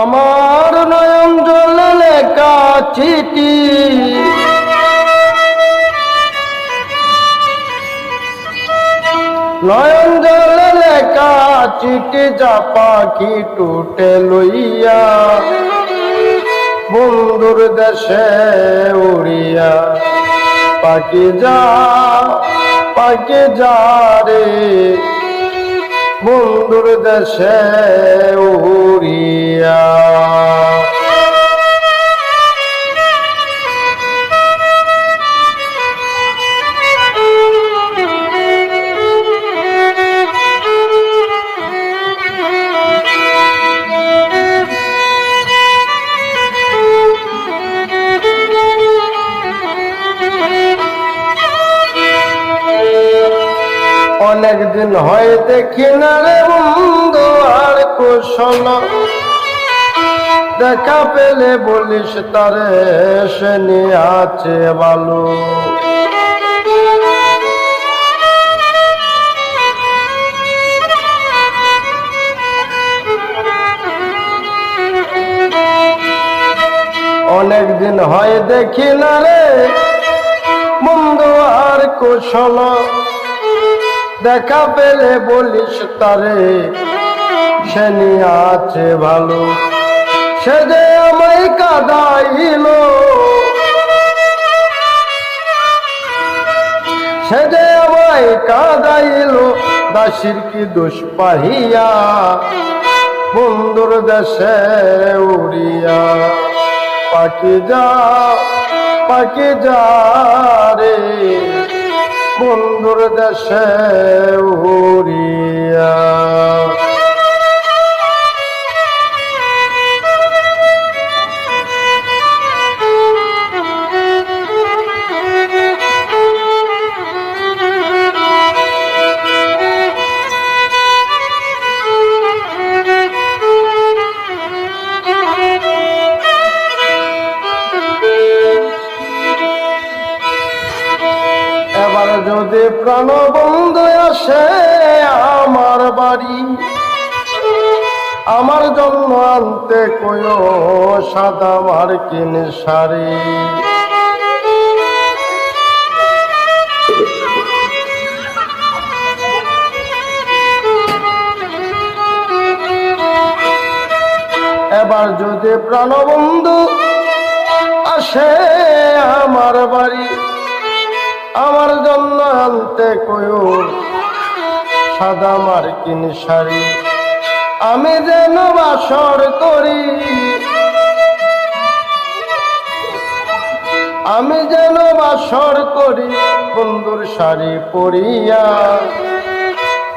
আমার নয়ন জলে লেখা চিঠি নয়ন জলে লেখা চিঠি যা পাখি টুটে লইয়া বন্ধুর দেশে উড়িয়া পাখি যা রে বন্ধুর দেশে উড়িয়া। অনেক দিন হয় দেখি না রে বন্ধু আর কুশল, দেখা পেলে বলিস তারে সে নিয়ে আছে ভালো। অনেক দিন হয় দেখি না রে বন্ধু আর কুশল, দেখা পেলে বলিস তারে সে নিয়ে আছে ভালো। সে যে আমায় কাঁদাইল, সে যে আমায় কাঁদাইল, দাসীর কি দোষ পাহিয়া বন্ধুর দেশে উড়িয়া পাখি যা রে বন্ধুর দেশে উড়িয়া। এবার যদি প্রাণবন্ধু আসে আমার বাড়ি, আমার জন্য আনতে কইও সাদা মার্কিন শাড়ি। এবার যদি প্রাণবন্ধু আসে আমার বাড়ি, আমার জন্য আনতে কইও সাদা মার্কিন শাড়ি। আমি যেন বাসর করি, আমি যেন বাসর করি বন্ধুর শাড়ি পরিয়া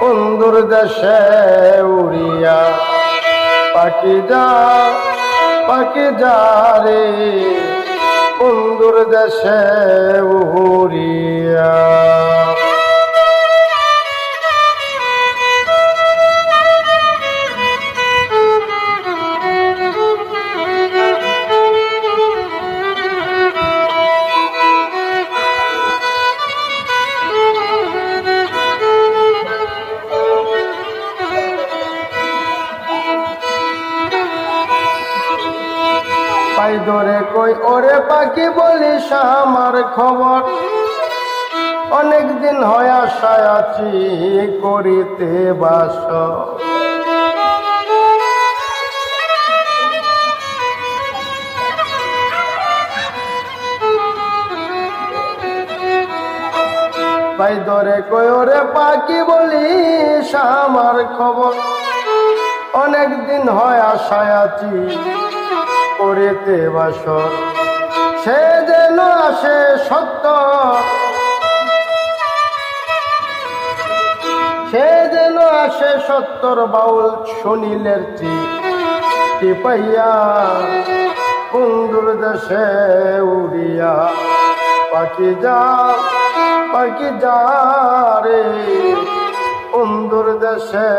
বন্ধুর দেশে উড়িয়া পাখি যা রে বন্ধুর দেশে উড়িয়া। পাই ধরে কই ওরে পাখি বলিস আমার খবর, অনেক দিন হয় আশায় আছি করিতে বাস। পাই ধরে কই ওরে পাখি বলিস আমার খবর, অনেক দিন হয় আশায় আছি করিতে বাসর। সে যেন আসে সত্য, সে যেন আসে সত্তর বাউল সুনীলের চিঠি পাইয়া বন্ধুর দেশে উড়িয়া পাখি যা রে বন্ধুর দেশে